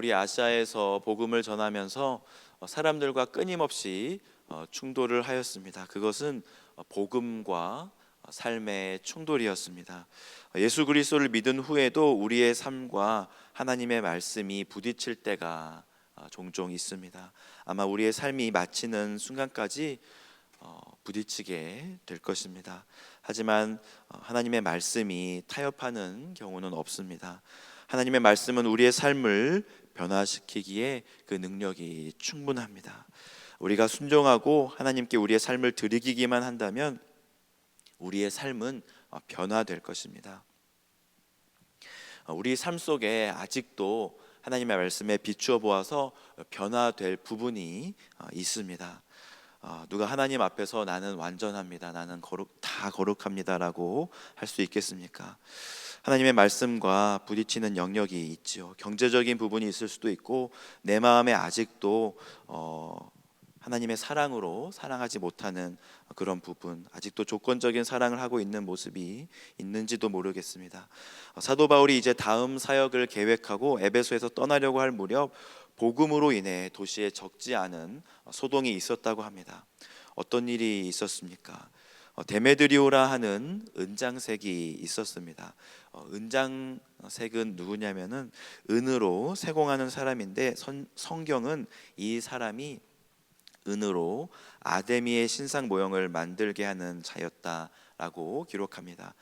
바울이 아시아에서 복음을 전하면서 사람들과 끊임없이 충돌을 하였습니다. 그것은 복음과 삶의 충돌이었습니다. 예수 그리스도를 믿은 후에도 우리의 삶과 하나님의 말씀이 부딪힐 때가 종종 있습니다. 아마 우리의 삶이 마치는 순간까지 부딪히게 될 것입니다. 하지만 하나님의 말씀이 타협하는 경우는 없습니다. 하나님의 말씀은 우리의 삶을 변화시키기에 그 능력이 충분합니다. 우리가 순종하고 하나님께 우리의 삶을 드리기만 한다면 우리의 삶은 변화될 것입니다. 우리 삶 속에 아직도 하나님의 말씀에 비추어 보아서 변화될 부분이 있습니다. 누가 하나님 앞에서 나는 완전합니다, 나는 다 거룩합니다라고 할 수 있겠습니까? 하나님의 말씀과 부딪히는 영역이 있지요. 경제적인 부분이 있을 수도 있고 내 마음에 아직도 하나님의 사랑으로 사랑하지 못하는 그런 부분, 아직도 조건적인 사랑을 하고 있는 모습이 있는지도 모르겠습니다. 사도 바울이 이제 다음 사역을 계획하고 에베소에서 떠나려고 할 무렵 복음으로 인해 도시에 적지 않은 소동이 있었다고 합니다. 어떤 일이 있었습니까? 데메드리오라 하는 은장색이 있었습니다. 은장색은 누구냐면은 은으로 세공하는 사람인데 성경은 이 사람이 은으로 아데미의 신상 모형을 만들게 하는 자였다라고 기록합니다.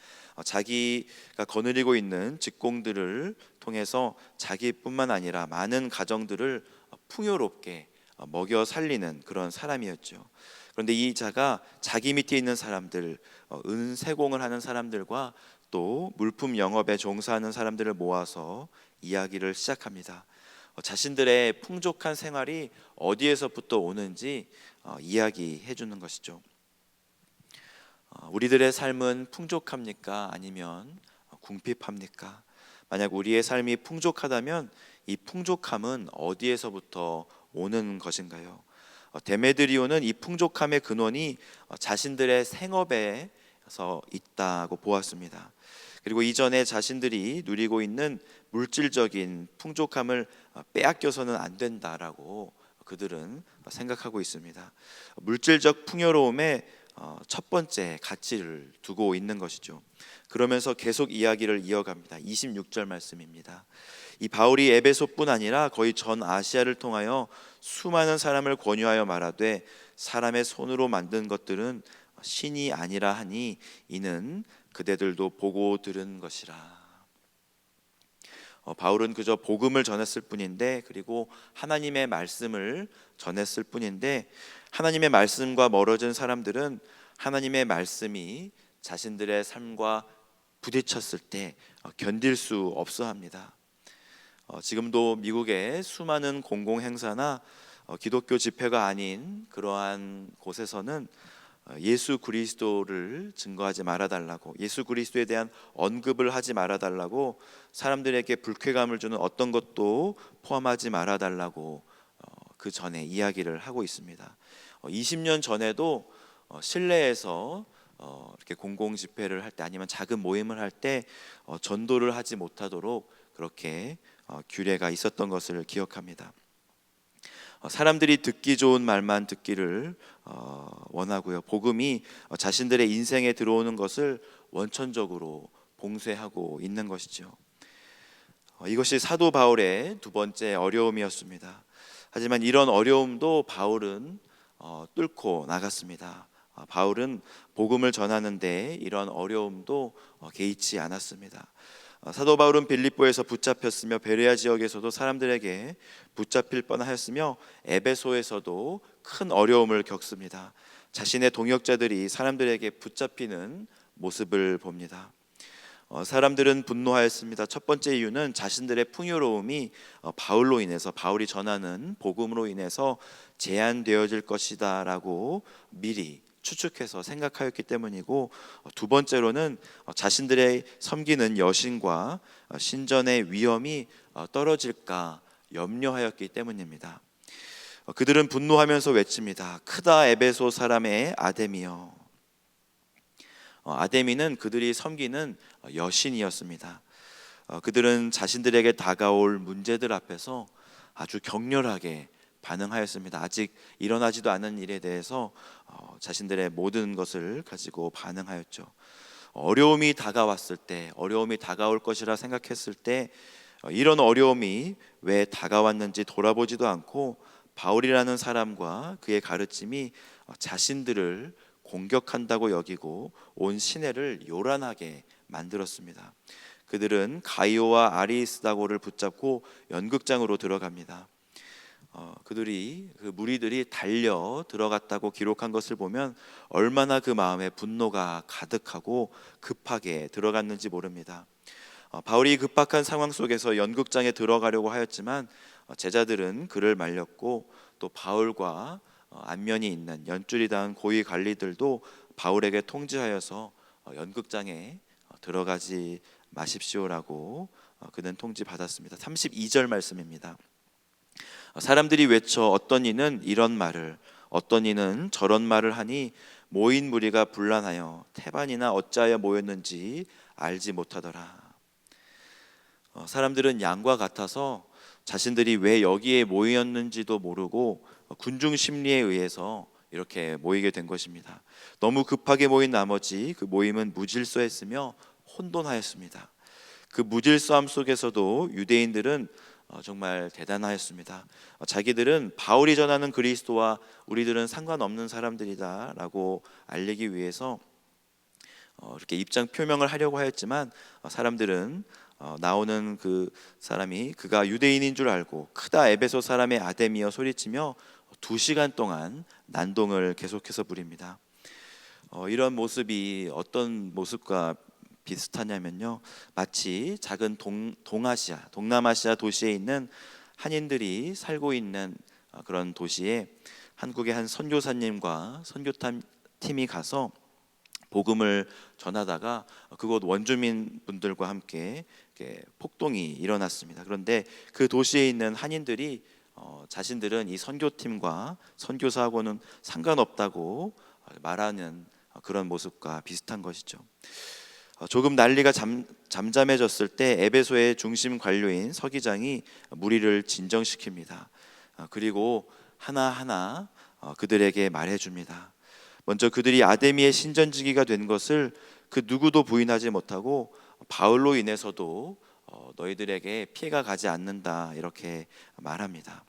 자기가 거느리고 있는 직공들을 통해서 자기뿐만 아니라 많은 가정들을 풍요롭게 먹여 살리는 그런 사람이었죠. 그런데 이 자가 자기 밑에 있는 사람들, 은세공을 하는 사람들과 또 물품 영업에 종사하는 사람들을 모아서 이야기를 시작합니다. 자신들의 풍족한 생활이 어디에서부터 오는지 이야기해 주는 것이죠. 우리들의 삶은 풍족합니까? 아니면 궁핍합니까? 만약 우리의 삶이 풍족하다면 이 풍족함은 어디에서부터 오는 것인가요? 데메드리오는 이 풍족함의 근원이 자신들의 생업에서 있다고 보았습니다. 그리고 이전에 자신들이 누리고 있는 물질적인 풍족함을 빼앗겨서는 안 된다라고 그들은 생각하고 있습니다. 물질적 풍요로움에 첫 번째 가치를 두고 있는 것이죠. 그러면서 계속 이야기를 이어갑니다. 26절 말씀입니다. 이 바울이 에베소뿐 아니라 거의 전 아시아를 통하여 수많은 사람을 권유하여 말하되 사람의 손으로 만든 것들은 신이 아니라 하니 이는 그대들도 보고 들은 것이라. 바울은 그저 복음을 전했을 뿐인데, 그리고 하나님의 말씀을 전했을 뿐인데, 하나님의 말씀과 멀어진 사람들은 하나님의 말씀이 자신들의 삶과 부딪혔을 때 견딜 수 없어 합니다. 지금도 미국의 수많은 공공행사나 기독교 집회가 아닌 그러한 곳에서는 예수 그리스도를 증거하지 말아달라고, 예수 그리스도에 대한 언급을 하지 말아달라고, 사람들에게 불쾌감을 주는 어떤 것도 포함하지 말아달라고 그 전에 이야기를 하고 있습니다. 20년 전에도 실내에서 이렇게 공공 집회를 할 때 아니면 작은 모임을 할 때 전도를 하지 못하도록 그렇게 규례가 있었던 것을 기억합니다. 사람들이 듣기 좋은 말만 듣기를 원하고요. 복음이 자신들의 인생에 들어오는 것을 원천적으로 봉쇄하고 있는 것이죠. 이것이 사도 바울의 두 번째 어려움이었습니다. 하지만 이런 어려움도 바울은 뚫고 나갔습니다. 바울은 복음을 전하는데 이런 어려움도 개의치 않았습니다. 사도 바울은 빌립보에서 붙잡혔으며 베레아 지역에서도 사람들에게 붙잡힐 뻔하였으며 에베소에서도 큰 어려움을 겪습니다. 자신의 동역자들이 사람들에게 붙잡히는 모습을 봅니다. 사람들은 분노하였습니다. 첫 번째 이유는 자신들의 풍요로움이 바울로 인해서, 바울이 전하는 복음으로 인해서 제한되어질 것이다 라고 미리 추측해서 생각하였기 때문이고, 두 번째로는 자신들의 섬기는 여신과 신전의 위엄이 떨어질까 염려하였기 때문입니다. 그들은 분노하면서 외칩니다. 크다 에베소 사람의 아데미여. 아데미는 그들이 섬기는 여신이었습니다. 그들은 자신들에게 다가올 문제들 앞에서 아주 격렬하게 반응하였습니다. 아직 일어나지도 않은 일에 대해서 자신들의 모든 것을 가지고 반응하였죠. 어려움이 다가왔을 때, 어려움이 다가올 것이라 생각했을 때 이런 어려움이 왜 다가왔는지 돌아보지도 않고 바울이라는 사람과 그의 가르침이 자신들을 공격한다고 여기고 온 시내를 요란하게 만들었습니다. 그들은 가이오와 아리스다고를 붙잡고 연극장으로 들어갑니다. 그 무리들이 달려 들어갔다고 기록한 것을 보면 얼마나 그 마음에 분노가 가득하고 급하게 들어갔는지 모릅니다. 바울이 급박한 상황 속에서 연극장에 들어가려고 하였지만 제자들은 그를 말렸고 또 바울과 안면이 있는 연줄이 닿은 고위 관리들도 바울에게 통지하여서 연극장에 들어가지 마십시오라고 그는 통지받았습니다. 32절 말씀입니다. 사람들이 외쳐 어떤 이는 이런 말을 어떤 이는 저런 말을 하니 모인 무리가 분란하여 태반이나 어찌하여 모였는지 알지 못하더라. 사람들은 양과 같아서 자신들이 왜 여기에 모였는지도 모르고 군중 심리에 의해서 이렇게 모이게 된 것입니다. 너무 급하게 모인 나머지 그 모임은 무질서했으며 혼돈하였습니다. 그 무질서함 속에서도 유대인들은 정말 대단하였습니다. 자기들은 바울이 전하는 그리스도와 우리들은 상관없는 사람들이다라고 알리기 위해서 이렇게 입장 표명을 하려고 하였지만 사람들은 나오는 그 사람이 그가 유대인인 줄 알고 크다 에베소 사람의 아데미여 소리치며 2시간 동안 난동을 계속해서 부립니다. 이런 모습이 어떤 모습과 비슷하냐면요, 마치 작은 동남아시아 도시에 있는 한인들이 살고 있는 그런 도시에 한국의 한 선교사님과 선교팀이 가서 복음을 전하다가 그곳 원주민 분들과 함께 폭동이 일어났습니다. 그런데 그 도시에 있는 한인들이 자신들은 이 선교팀과 선교사하고는 상관없다고 말하는 그런 모습과 비슷한 것이죠. 조금 난리가 잠잠해졌을 때 에베소의 중심 관료인 서기장이 무리를 진정시킵니다. 그리고 하나하나 그들에게 말해줍니다. 먼저 그들이 아데미의 신전지기가 된 것을 그 누구도 부인하지 못하고 바울로 인해서도 너희들에게 피해가 가지 않는다 이렇게 말합니다.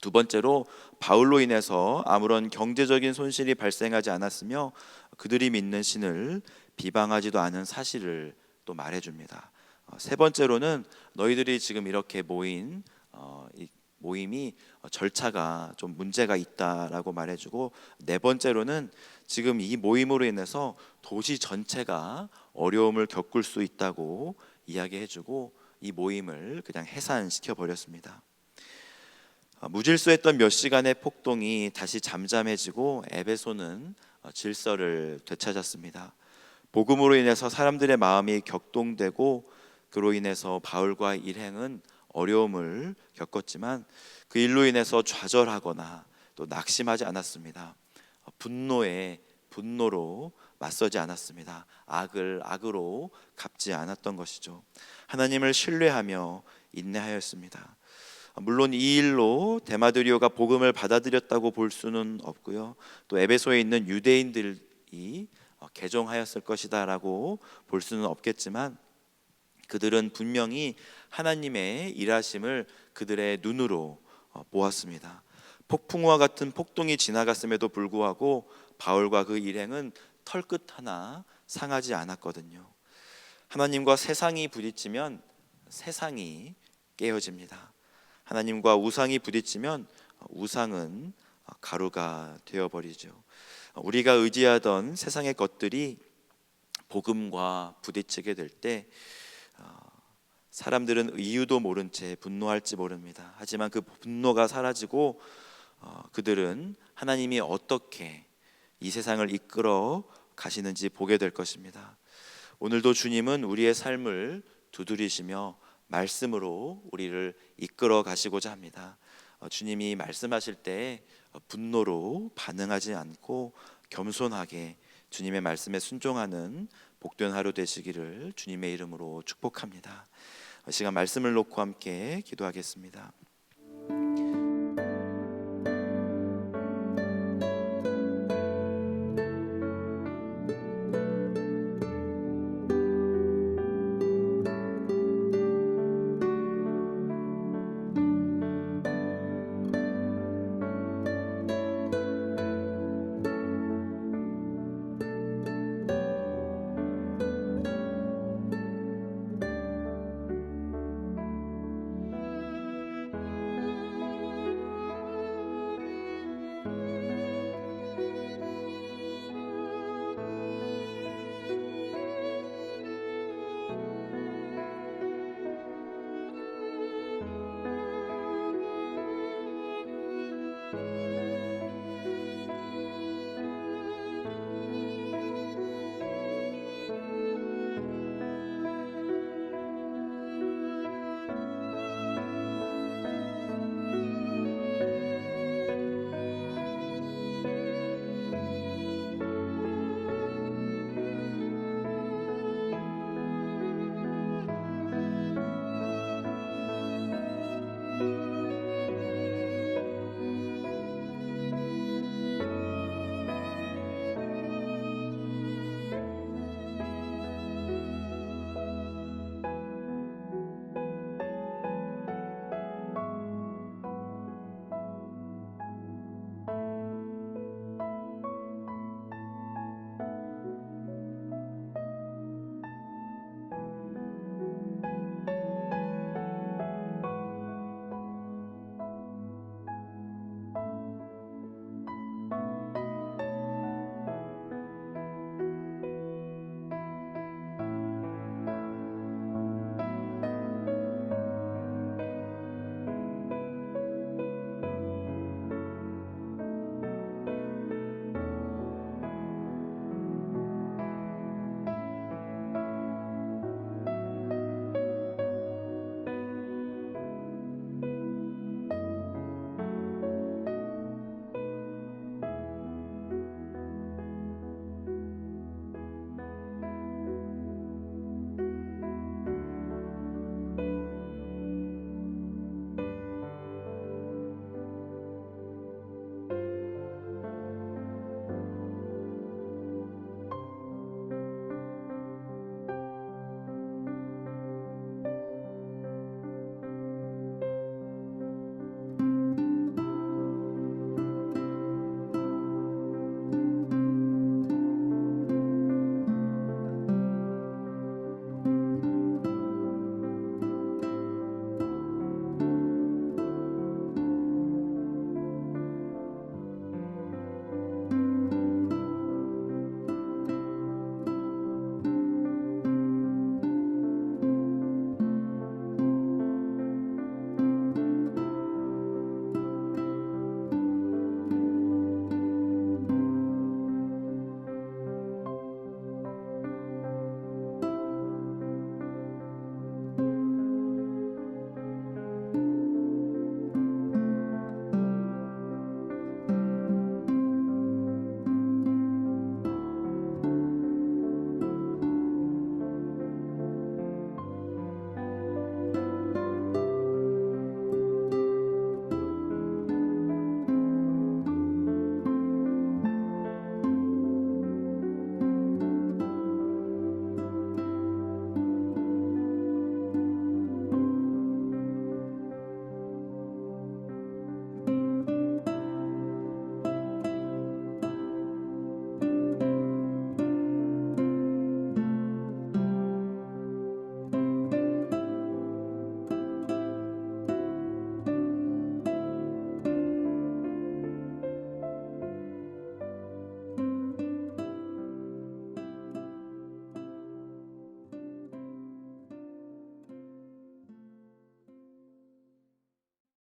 두 번째로 바울로 인해서 아무런 경제적인 손실이 발생하지 않았으며 그들이 믿는 신을 비방하지도 않은 사실을 또 말해줍니다. 세 번째로는 너희들이 지금 이렇게 모인 이 모임이 절차가 좀 문제가 있다라고 말해주고, 네 번째로는 지금 이 모임으로 인해서 도시 전체가 어려움을 겪을 수 있다고 이야기해주고 이 모임을 그냥 해산시켜 버렸습니다. 무질서했던 몇 시간의 폭동이 다시 잠잠해지고 에베소는 질서를 되찾았습니다. 복음으로 인해서 사람들의 마음이 격동되고 그로 인해서 바울과 일행은 어려움을 겪었지만 그 일로 인해서 좌절하거나 또 낙심하지 않았습니다. 분노로 맞서지 않았습니다. 악을 악으로 갚지 않았던 것이죠. 하나님을 신뢰하며 인내하였습니다. 물론 이 일로 데마드리오가 복음을 받아들였다고 볼 수는 없고요, 또 에베소에 있는 유대인들이 개종하였을 것이다라고 볼 수는 없겠지만 그들은 분명히 하나님의 일하심을 그들의 눈으로 보았습니다. 폭풍우와 같은 폭동이 지나갔음에도 불구하고 바울과 그 일행은 털끝 하나 상하지 않았거든요. 하나님과 세상이 부딪히면 세상이 깨어집니다. 하나님과 우상이 부딪히면 우상은 가루가 되어버리죠. 우리가 의지하던 세상의 것들이 복음과 부딪히게 될 때 사람들은 이유도 모른 채 분노할지 모릅니다. 하지만 그 분노가 사라지고 그들은 하나님이 어떻게 이 세상을 이끌어 가시는지 보게 될 것입니다. 오늘도 주님은 우리의 삶을 두드리시며 말씀으로 우리를 이끌어 가시고자 합니다. 주님이 말씀하실 때 분노로 반응하지 않고 겸손하게 주님의 말씀에 순종하는 복된 하루 되시기를 주님의 이름으로 축복합니다. 이 시간 말씀을 놓고 함께 기도하겠습니다.